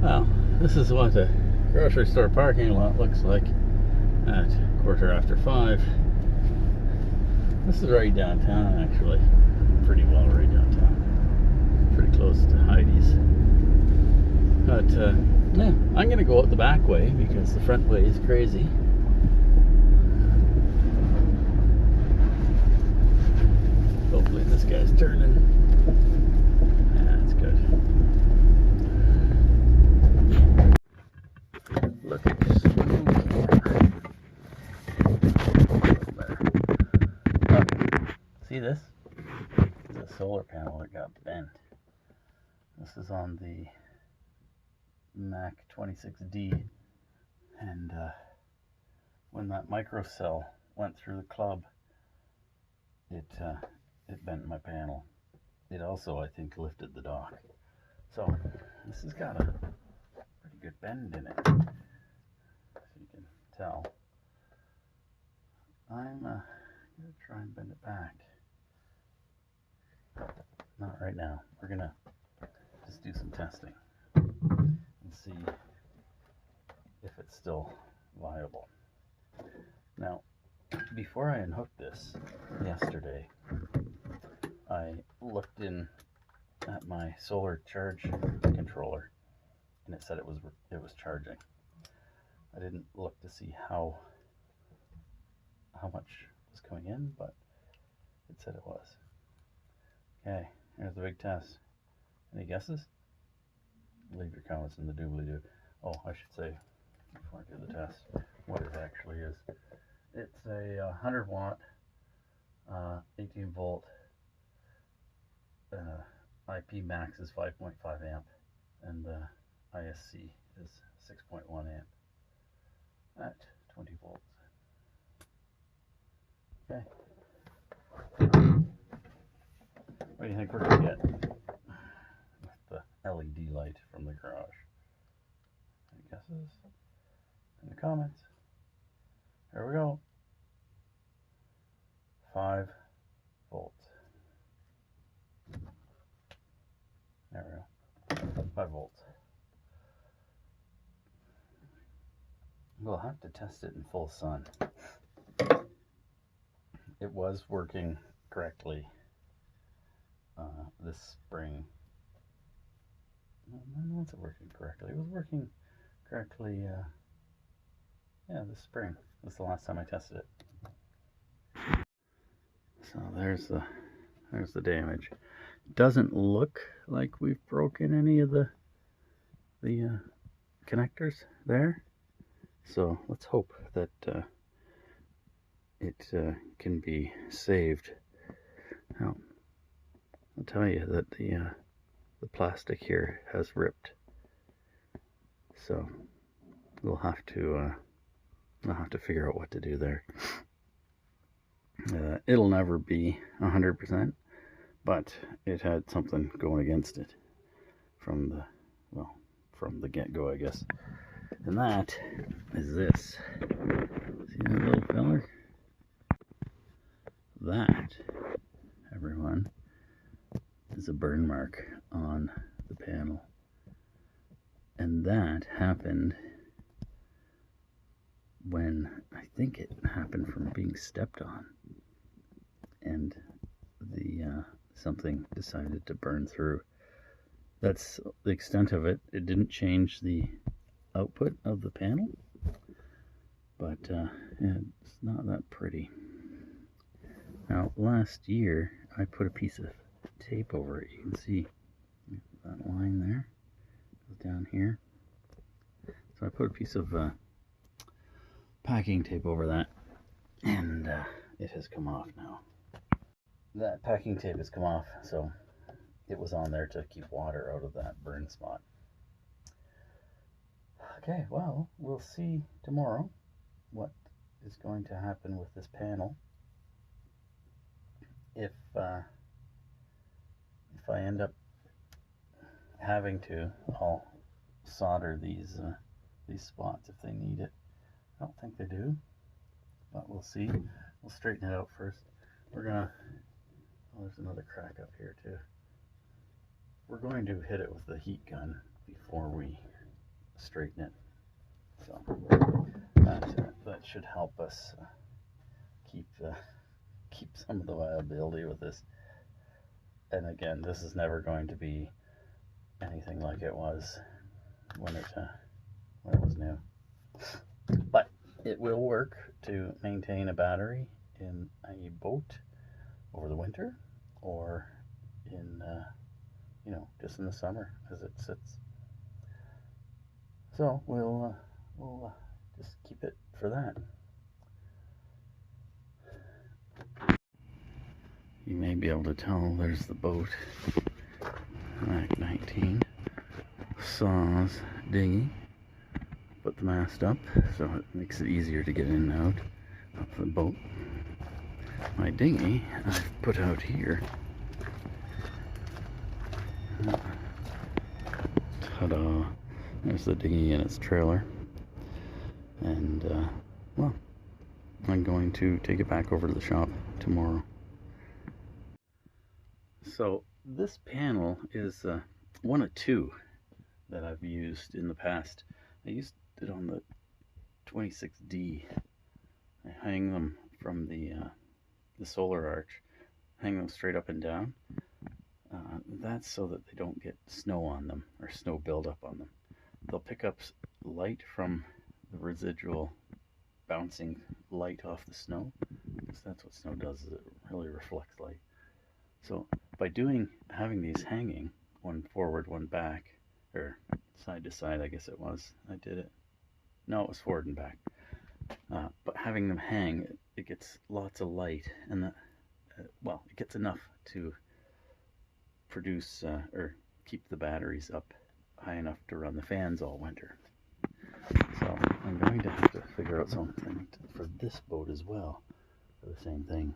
Well, this is what a grocery store parking lot looks like at 5:15. This is right downtown, actually. Pretty well right downtown. Pretty close to Heidi's. But, yeah, I'm going to go out the back way because the front way is crazy. Hopefully this guy's turning. Yeah, that's good. Look at this. See this? It's a solar panel that got bent. This is on the Mac 26D, and when that microcell went through the club, it bent my panel. It also, I think, lifted the dock. So this has got a pretty good bend in it, so you can tell. I'm gonna try and bend it back. Not right now. We're gonna just do some testing and see if it's still viable. Now, before I unhooked this yesterday, I looked in at my solar charge controller, and it said it was charging. I didn't look to see how much was coming in, but it said it was. Okay, here's the big test. Any guesses? Leave your comments in the doobly-doo. Oh, I should say, before I do the test, what it actually is. It's a 100 watt, 18 volt, IP max is 5.5 amp, and the ISC is 6.1 amp at 20 volts. Okay. What do you think we're going to get with the LED light from the garage? Any guesses? In the comments. Here we go. 5 volts. There we go. 5 volts. We'll have to test it in full sun. It was working correctly this spring. When was it working correctly? It was working correctly, yeah, this spring. This is the last time I tested it. So there's the damage. It doesn't look like we've broken any of the connectors there. So let's hope that it can be saved. Now, I'll tell you that the plastic here has ripped, so we'll have to figure out what to do there. It'll never be 100%, but it had something going against it from the get-go, I guess. And that is this. See that little feller? That, everyone, is a burn mark on the panel. And that happened when, I think it happened from being stepped on. And the something decided to burn through. That's the extent of it. It didn't change the output of the panel, but yeah, it's not that pretty. Now, last year I put a piece of tape over it. You can see that line there goes down here. So I put a piece of packing tape over that, and it has come off now. That packing tape has come off, so it was on there to keep water out of that burn spot. Okay, well, we'll see tomorrow what is going to happen with this panel. If I end up having to, I'll solder these spots if they need it. I don't think they do, but we'll see. We'll straighten it out first. We're gonna, oh, there's another crack up here too. We're going to hit it with the heat gun before we straighten it. So that should help us keep some of the viability with this. And again, this is never going to be anything like it was when it was new. But it will work to maintain a battery in a boat over the winter, or in just in the summer as it sits. So we'll just keep it for that. You may be able to tell there's the boat. Mac 19 saws dinghy. Put the mast up so it makes it easier to get in and out of the boat. My dinghy I've put out here. Ta-da! There's the dinghy and its trailer. And well, I'm going to take it back over to the shop tomorrow. So this panel is one of two that I've used in the past. I used it on the 26D. I hang them from the solar arch, hang them straight up and down. That's so that they don't get snow on them or snow buildup on them. They'll pick up light from the residual bouncing light off the snow, because that's what snow does, is it really reflects light. So by having these hanging, one forward, one back, or side to side, I guess it was, I did it. No, it was forward and back. But having them hang, it gets lots of light, and it gets enough to produce or keep the batteries up high enough to run the fans all winter. So I'm going to have to figure out something for this boat as well, for the same thing,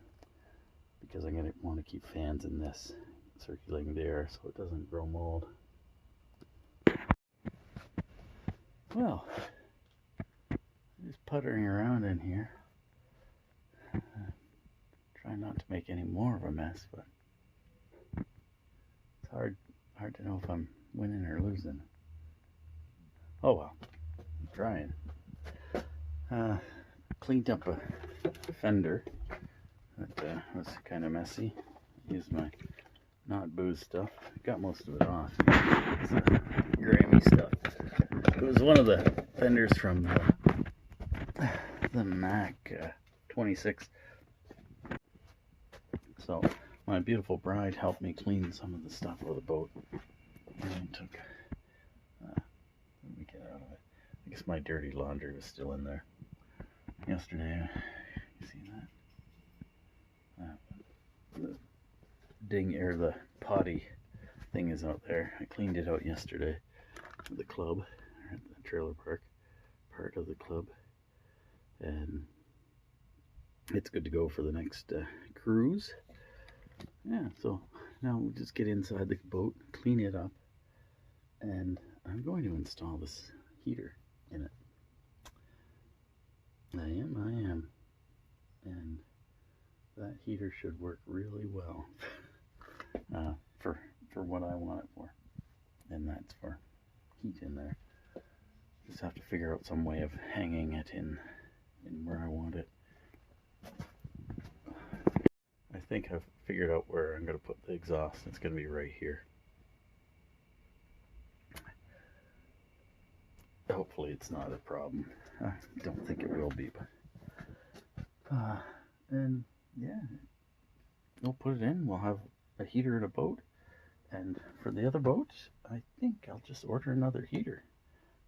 because I'm going to want to keep fans in this circulating the air so it doesn't grow mold. Well, just puttering around in here, trying not to make any more of a mess, but it's hard to know if I'm winning or losing. Oh well, I'm trying. Cleaned up a fender that was kind of messy. Used my not booze stuff. Got most of it off. It's Grammy stuff. It was one of the fenders from the Mac 26. So my beautiful bride helped me clean some of the stuff out of the boat. And took let me get out of it. I guess my dirty laundry was still in there yesterday. You see that? The potty thing is out there. I cleaned it out yesterday at the club, or at the trailer park part of the club, and it's good to go for the next cruise. Yeah, so now we'll just get inside the boat, clean it up, and I'm going to install this heater in it. I am, and that heater should work really well for what I want it for, and that's for heat in there. Just have to figure out some way of hanging it in where I want it. I think I've figured out where I'm going to put the exhaust. It's going to be right here. Hopefully it's not a problem. I don't think it will be, but and yeah, we'll put it in. We'll have a heater in a boat, and for the other boats, I think I'll just order another heater,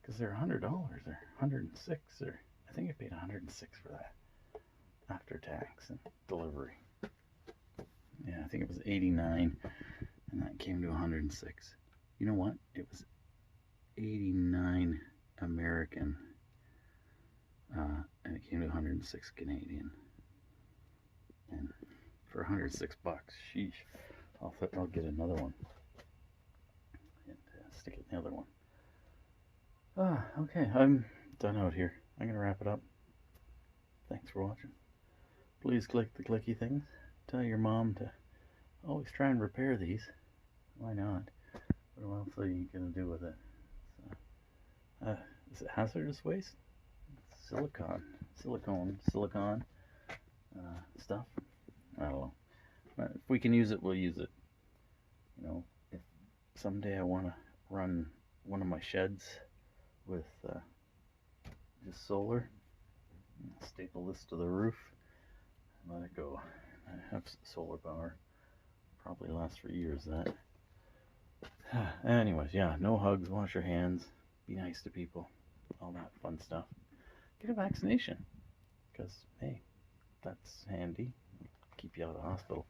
because they're $100 or $106, or I think I paid $106 for that after tax and delivery. Yeah, I think it was $89, and that came to $106. You know what? It was $89 American, and it came to $106 Canadian. And for $106, sheesh, I'll get another one and stick it in the other one. Okay, I'm done out here. I'm gonna wrap it up. Thanks for watching. Please click the clicky things. Tell your mom to always try and repair these. Why not? What else are you gonna do with it? So, Is it hazardous waste? Silicone stuff. I don't know. But if we can use it, we'll use it. You know, if someday I want to run one of my sheds with just solar, staple this to the roof, and let it go. I have solar power. Probably lasts for years, that. Anyways, yeah, no hugs, wash your hands, be nice to people, all that fun stuff. Get a vaccination, because, hey, that's handy. Keep you out of the hospital.